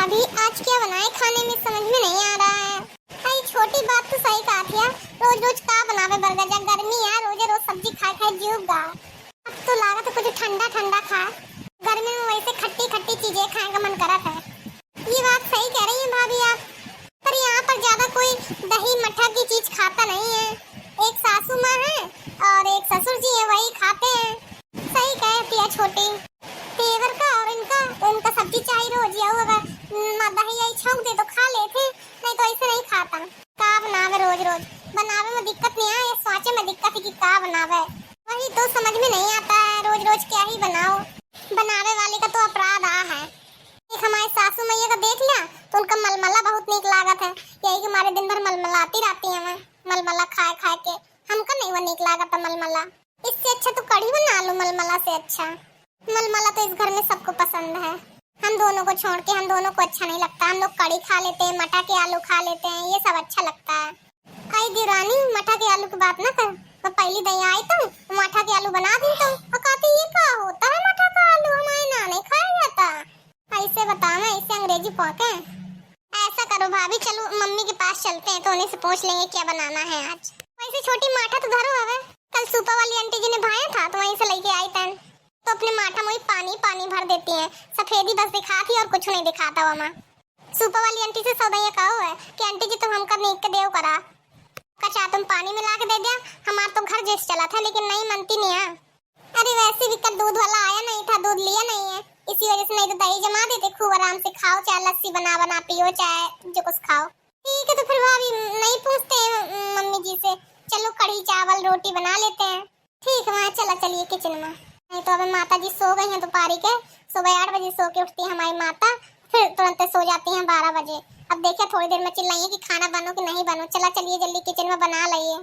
भाभी आज क्या बनाए खाने में समझ में नहीं आ रहा है। भाई छोटी बात तो सही कहा थी यार, रोज रोज का बनावे बर्गर, जब गर्मी है रोज रोज सब्जी खा खा जीवगा। अब तो लागत है कुछ ठंडा ठंडा खा, गर्मी में वैसे खट्टी खट्टी चीजें खाने का मन करत है। ये बात सही कह रही है भाभी आप, पर यहाँ पर ज्यादा कोई दही मट्ठा की चीज खाता नहीं है। एक सासू माँ है और एक ससुर जी है, वही खाते हैं। सही कहती है छोटी, तेवर का और इनका सब्जी चाहिए रोज, या अगर दही यही छौंक दे तो खा लेते, नहीं तो ऐसे नहीं खाता। का बनावे रोज रोज, बनावे में दिक्कत नहीं है, सोचे में दिक्कत है कि का बनावे, वही तो समझ में नहीं आता है। रोज रोज क्या ही बनाओ, बनावे वाले का तो अपराध है। एक हमारे सासू मैया का देख लिया तो उनका मलमला बहुत नीक लागत है, यही कि हमारे दिन भर मलमलाती रहती है, मलमला खाए खाए के। हमका नहीं वो नीक लागत है मलमला, इससे अच्छा तो कढ़ी बना लो मलमला से अच्छा। मलमला तो इस घर में सबको पसंद है, हम दोनों को छोड़ के हम दोनों को अच्छा नहीं लगता। हम लोग कढ़ी खा लेते हैं, मटर के आलू खा लेते हैं, ये सब अच्छा लगता है। आई देवरानी मटर के आलू की बात ना कर, तो पहली दही आई तो मटर के आलू बना दी तो कहती ये क्या होता है मटर का आलू, हमारे ना नहीं खाया जाता। ऐसे बता मैं ऐसे अंग्रेजी पौके। ऐसा करो भाभी, चलो मम्मी के पास चलते हैं तो उन्हीं से पूछ लेंगे क्या बनाना है आज। वैसे छोटी माठा तो धरो हवे, कल सुपा वाली आंटी जी ने भाया था तो वहीं से लेके आई तन, तो अपने माठा में पानी पानी भर देती है, सफेदी बस दिखाती और कुछ नहीं दिखाता वहाँ। सुपा वाली आंटी से सौदा कहो है कि आंटी जी तुम हमका नीक के देव करा, कचा तुम पानी में ला के दे दिया, हमारा तो घर जैसे चला था लेकिन नहीं मनती नहीं है। अरे वैसे भी कल दूध वाला आया नहीं था, दूध लिया नहीं है, इसी वजह से नहीं तो दही जमा देते, खूब आराम से खाओ, चाहे लस्सी बना बना पियो, चाहे जो कुछ खाओ। ठीक है तो फिर भाभी नहीं पूछते मम्मी जी से, चलो कढ़ी चावल रोटी बना लेते हैं। ठीक है वहाँ चला चलिए किचन में, नहीं तो अभी माता जी सो गई हैं दोपहर के, सुबह 8 बजे सो के उठती है हमारी माता, फिर तुरंत सो जाती हैं 12 बजे। अब देखिए थोड़ी देर में चिल्लाइए कि खाना बनो कि नहीं बनो, चला चलिए जल्दी किचन में बना लाइए।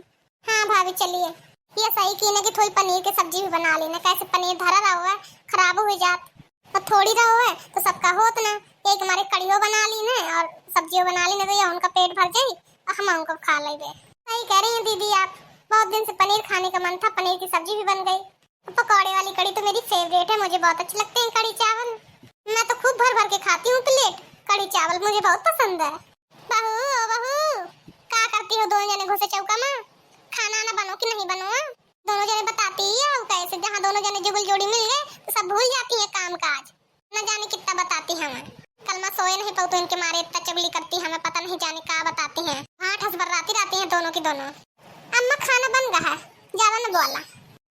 हाँ भाभी चलिए, ये सही की ना कि थोड़ी पनीर की सब्जी भी बना लेना, कैसे पनीर धरा रहा हुआ है खराब हो जात, और थोड़ी रहा हुआ है तो सबका होत ना, एक हमारे कड़ियों बना ली ना और सब्जियों बना ली ना, तो ये उनका पेट भर जाये और हम उनको खा लेंगे। सही कह रही हैं दीदी आप, बहुत दिन से पनीर खाने का मन था, पनीर की सब्जी भी बन गई। पकौड़े वाली कड़ी तो मेरी फेवरेट है, मुझे बहुत अच्छे लगते हैं कड़ी चावल, मैं तो खूब भर भर के खाती हूँ प्लेट कड़ी चावल, मुझे बहुत पसंद है। बहू बहू क्या करती हो, दोनों जने घुसे चौका में, खाना ना बनो कि नहीं बनो, दोनों जने बताती ही है कैसे, जहाँ दोनों जने जुगल जोड़ी मिल गए तो सब भूल जाती है काम काज, न जाने कितना बताती है। कल मैं सोए नहीं पाऊँ तो इनके मारे इतना चुगली करती है, हमें पता नहीं जाने क्या बताती है, हाँ ठस बर्राती रहती है दोनों की दोनों। अम्मा खाना बन गया है, ज्यादा न बोला,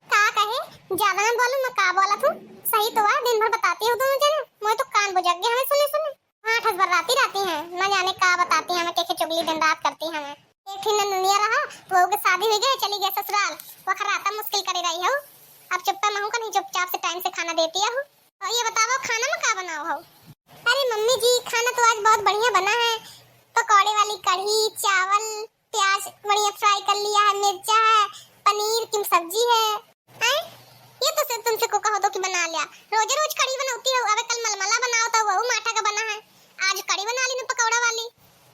का कहे ज्यादा न बोलूं, मैं का बोला तू, सही तो है दिन भर बताती हूँ दोनों जने, मुझे तो कान बुझक गए हमें सुने सुने, हाँ ठस बर्राती रहती हैं, न जाने का बताती हैं हमें, कैसे चुगली दिन रात करती हैं हमें। एक ही ननिया रहा तो वो शादी हो गई, चली गई ससुराल, वो खराता मुश्किल करे रही हो, अब चुप्पा महू का नहीं चुपचाप से टाइम से खाना देती है। और ये बताओ खाना में क्या बनाओ हो? अरे मम्मी जी खाना तो आज बहुत बढ़िया बना है, पकौड़े वाली कढ़ी चावल, प्याज बढ़िया फ्राई कर लिया है, मिर्चा है, पनीर की सब्जी है। ये तो सिर्फ तुमसे को कहो तो कि बना लिया, रोज रोज कढ़ी बनाती हो, अब कल मलमला बनाओ तो वो माठा का बना है, आज कढ़ी बना ली ना पकौड़ा वाली,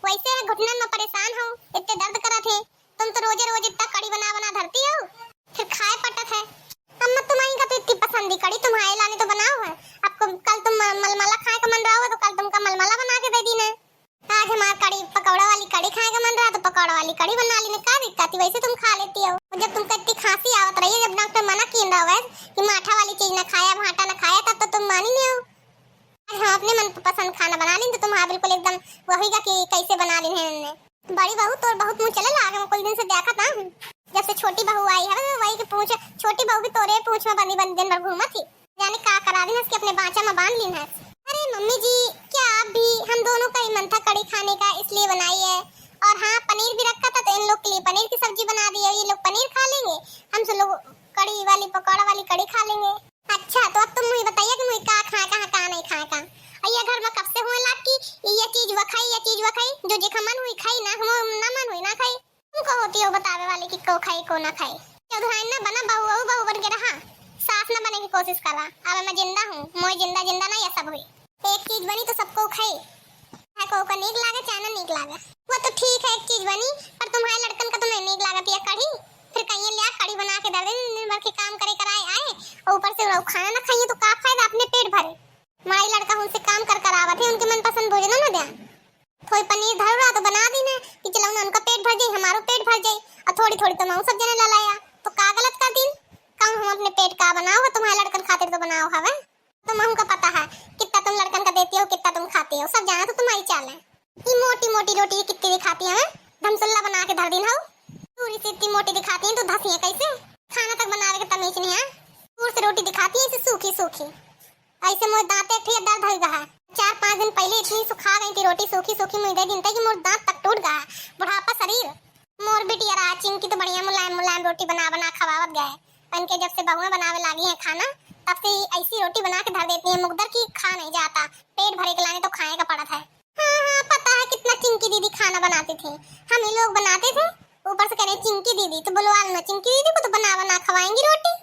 वैसे है घुटनन में परेशान हो, इतने दर्द करा थे, तुम तो रोज रोज इतना कढ़ी बना बना धरती हो, फिर खाए पटत है। अम्मा तुम्हारी का तो इतनी पसंद कढ़ी तुम्हारे लाने तो बनाओ है, आपको कल तुम मलमला खाए का मन रहा होगा तो कल तुमका मलमला बना के दे दी ना, आज हमारा कढ़ी पकौड़ा वाली कढ़ी खाए का मन रहा तो पकौड़ा वाली कढ़ी बना ली ना, क्या दिक्कत है, वैसे तुम खा लेती हो। जब तुमको इतनी खांसी आवत रही है, जब डॉक्टर मना किया रहा है कि माठा वाली चीज ना खाया भाटा ना खाया, तब तो तुम मानी नहीं हो। आज हम अपने मन पसंद खाना बना ली तो तुम्हारा बिल्कुल एकदम वही का कि कैसे बना ली है ने। बड़ी बहू तो बहुत मुंह चले लागे, कुछ दिन से देखा था जब से छोटी बहू आई है वही की पूछ, छोटी बहू भी तोरे पूछ में बंदी बंदी दिन भर घूमा थी, यानी का करा दी उसके अपने बांचा में बांध ली है। अरे मम्मी जी क्या आप भी, हम दोनों का ही मन था कड़ी खाने का इसलिए बनाई है, और हाँ पनीर भी रखा था तो इन लोग के लिए पनीर की सब्जी बना दी है, ये लोग पनीर खा लेंगे, हम सब लोग कड़ी वाली पकौड़ा वाली कड़ी खा लेंगे। अच्छा तो अब तुम मुझे बताइए कि मुझे का खाए का नहीं खाए का, और ये घर में कब से हुए लाग की ये चीज वखाई ये चीज वखाई, जो जे मन हुई खाई ना, हम ना मन हुई ना खाई, तुमको होती हो बतावे वाले कि को खाई को ना खाई, चौधराइन ना बना बहू बहू बन के रहा, सास ना बनने की कोशिश करा, अब मैं जिंदा हूँ, मोय जिंदा जिंदा ना ये सब हुई, एक चीज बनी तो सबको खाई, है को का नीक लागे चाहे ना नीक लागे, वो तो ठीक है एक चीज बनी, पर तुम्हारे लड़कन का तो नहीं नीक लागत ये कढ़ी, फिर कहीं लिया कढ़ी बना के दे दिन भर के काम करे कराए आए और ऊपर से खाना ना खाइए तो का फायदा, अपने पेट भरे, माई लड़का उनसे काम कर कर आवत है, उनके मनपसंद भोजन न दे। थोड़ी पनीर धर रहा तो बना दी ना कि चलो ना उनका पेट भर जाए हमारो पेट भर जाए, और थोड़ी थोड़ी तो मैं सब जने ला लाया, तो का गलत कर दिन। कम हम अपने पेट का बनाओ, तुम्हारे लड़कन खातिर तो बनाओ हवे। तो महू का पता है कितना तुम लड़कन का देती हो, कितना तुम खाती हो, सब जाना तो तुम्हारी चाल है। ये मोटी मोटी रोटी कितनी दिखाती है, धमसुल्ला बना के धर दिन हो। पूरी से इतनी मोटी दिखाती है तो धसी है कैसे, खाना तक बनावे के तमीज नहीं है। पूरी से रोटी दिखाती है इसे सूखी सूखी, ऐसे मोर दांत एक दर्द हो गया है। 4-5 दिन पहले इतनी सुखा गई थी रोटी सूखी सूखी, मुझे दिन तक मोर दांत तक टूट गया। बुढ़ापा शरीर मोर बिटिया रहा चिंकी तो बढ़िया मुलायम मुलायम रोटी बना बना खवावत गए। इनके जब से बहुएं बनावे लागी है खाना, तब से ऐसी रोटी बना के धर देती है मुकदर की खा नहीं जाता, पेट भरे के लाने तो खाए का पड़ा था। हाँ पता है कितना चिंकी दीदी खाना बनाती थी, हम ही लोग बनाते थे। ऊपर से कह रहे चिंकी दीदी, तो बोलो ना चिंकी दीदी को तो बना बना खवाएंगी रोटी।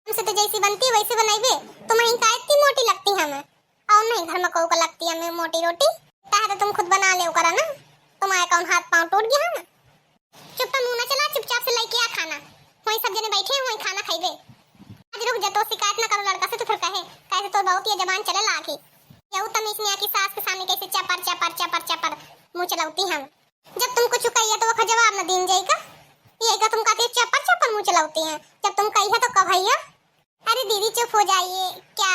हमसे तो जैसी बनती है वैसे बनाइबे, तुम्हें का इतनी मोटी लगती है हमें, और नहीं घर में कहू का लगती है हमें मोटी रोटी। चाहे तो तुम खुद बना ले करा ना, तुम्हारे कौन हाथ पांव टूट गया है ना। चुप मुंह ना चला, चुपचाप से लेके आ खाना, वहीं सब जने बैठे हैं वहीं खाना खाइबे। आज रुक जा, तो शिकायत ना करो लड़का से तो फिर कहे कैसे तो बहुत ही जबान चले लागी। यहू तमीज नहीं आकी सास के सामने कैसे चपर चपर चपर चपर मुंह चलाती हम। जब तुम कुछ कहिए तो वो जवाब न दीन जाएगा, यही का तुम कहते चपर चपर मुंह चलाती हैं, जब तुम कहिए तो कब भैया। अरे दीदी चुप हो जाइए, क्या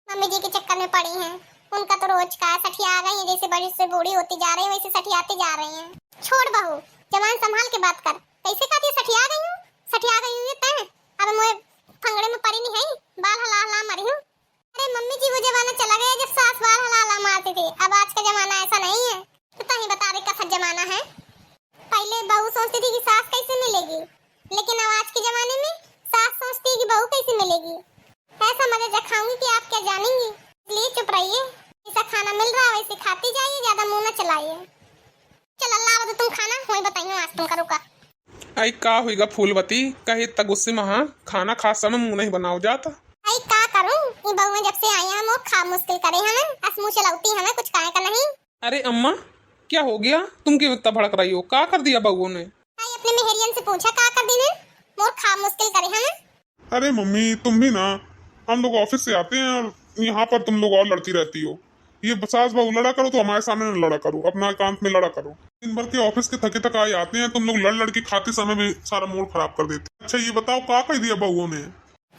मम्मी जी के चक्कर में पड़ी हैं, उनका तो रोज का सठिया आ गई है, जैसे बड़ी से बूढ़ी होती जा रही है वैसे सठियाते जा रही हैं। छोड़ बहू, जवान संभाल के बात कर, कैसे कहती है सठिया गई हूँ, सठिया गई हूँ तय, अब मैं फंगड़े में पड़ी नहीं है, बाल हला हला मरी हूँ। अरे मम्मी जी वो जमाना चला गया जब सास बाल हला हला मारती थी, अब आज का जमाना ऐसा नहीं है। तो ही बता रहे कैसा जमाना है। पहले बहू सोचती थी कि सास कैसे मिलेगी, लेकिन अब आज के जमाने में सास सोचती है कि बहू कैसे मिलेगी। ऐसा मजा चखाऊंगी कि आप क्या जानेंगी, इसलिए चुप रहिए। ऐसा खाना मिल रहा है वैसे खाती जाइए, ज्यादा मुंह न चलाइए। चल अल्लाह तो तुम खाना वही बताइए आज तुम करो का। आई का होइगा फूलवती, कहे इतना गुस्से में हाँ खाना खास समय मुंह नहीं बनाओ जाता। आई का करूं, ये बहुएं जब से आई हैं वो खा मुश्किल करे हमें, अस मुंह चलाती हमें कुछ खाए का नहीं। अरे अम्मा क्या हो गया, तुम क्यों इतना भड़क रही हो, का कर दिया बहू ने। आई अपने मेहरियन से पूछा का कर दी ने, मोर खा मुश्किल करे हमें। अरे मम्मी तुम भी ना, हम लोग ऑफिस से आते हैं और यहाँ पर तुम लोग और लड़ती रहती हो। ये सास बहू लड़ा करो तो हमारे सामने न लड़ा करो, अपना एकांत में लड़ा करो। दिन भर के ऑफिस के थके थकाए आते हैं, तुम लोग लड़ लड़ के खाते समय में सारा मूड खराब कर देते। अच्छा ये बताओ का कह दिया बहू ने।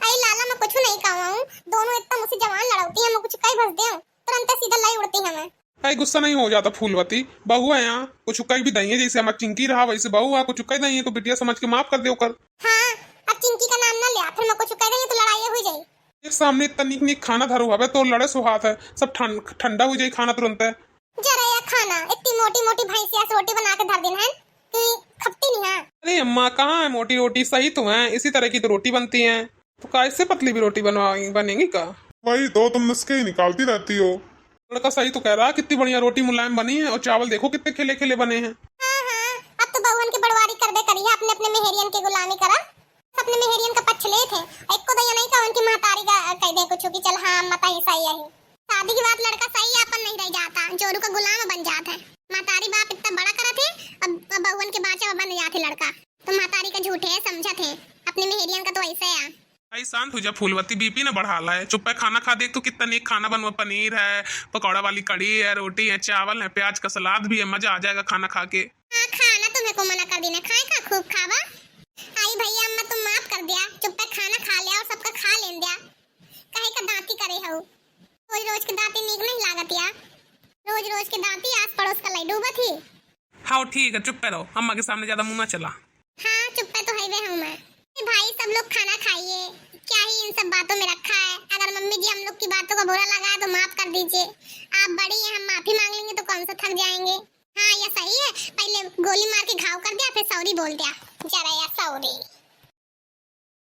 आई लाला मैं कुछ नहीं कहूं, दोनों इतना मुझसे जवान लड़ाती हैं, मैं कुछ कह भस देऊं तुरंत सीधा लाई उड़ती हमें। आई गुस्सा नहीं हो जाता फूलवती, बहू है यहाँ कुछ कही भी दही, जैसे हमारी चिंकी रहा वैसे बहू है, कुछ कही दही तो बिटिया समझ के माफ कर दो कर। हाँ अब चिंकी का नाम न लिया, फिर मैं कुछ कह रही तो लड़ाई हो जाए। एक सामने इतना नीक नीक खाना धरो हवे तो लड़े सुहात है, सब ठंडा हो जाए खाना तुरंत है। जरा या खाना इतनी मोटी मोटी भैंसिया से रोटी बना के धर दिन है कि खपती नहीं है। अरे अम्मा कहाँ है मोटी रोटी, सही तो है, इसी तरह की तो रोटी बनती है, तो कैसे पतली भी रोटी बनेगी का। वही तो तुम नुस्खे ही निकालती रहती हो। लड़का सही तो कह रहा है, कितनी बढ़िया रोटी मुलायम बनी है, और चावल देखो कितने खिले खिले बने हैं। हाँ अब तो बहुअन के बड़वारी कर दे करी है, अपने अपने मेहरियन की गुलामी करा, अपने मेहरियन का पक्ष ले थे। एक को दया नहीं कहा उनकी महतारी का कह दे कुछ कि चल हाँ मता ही सही है। शादी की बात लड़का सही है अपन नहीं रह जाता, जोरू का गुलाम बन जाता है। महतारी बाप इतना बड़ा करा थे, अब बहुअन के बाचा बन जाते लड़का, तो महतारी का झूठे है समझा थे, अपने मेहरियन का तो ऐसे है। आई शांत हो जा फूलवती, बीपी ना बढ़ा ला है, चुप है खाना खा, देख तो कितना नेक खाना बनवा, पनीर है, पकौड़ा वाली कड़ी है, रोटी है, चावल है, प्याज का सलाद भी है, मजा आ जाएगा खाना खा के। हाँ खाना तुम्हें को मना कर देना, खाए का खूब खावा। आई भैया अम्मा तुम माफ कर दिया, चुप पे खाना खा लिया और सबका खा लेन दिया, कहे का दांती करे हो। रोज रोज के दांती नीक नहीं लागत या, रोज रोज के दांती आस पड़ोस का लाई डूबा थी। हाँ ठीक है चुप पे रहो, अम्मा के सामने ज्यादा मुंह ना चला। हाँ चुप पे तो है हूँ मैं। भाई सब लोग खाना खाइए, क्या ही इन सब बातों में रखा है। अगर मम्मी जी हम लोग की बातों का बुरा लगा है तो माफ कर दीजिए, आप बड़ी हैं, हम माफी मांग लेंगे तो कौन सा थक जाएंगे। हाँ ये सही है, पहले गोली मार के घाव कर दिया फिर सॉरी बोल दिया, जरा या सॉरी।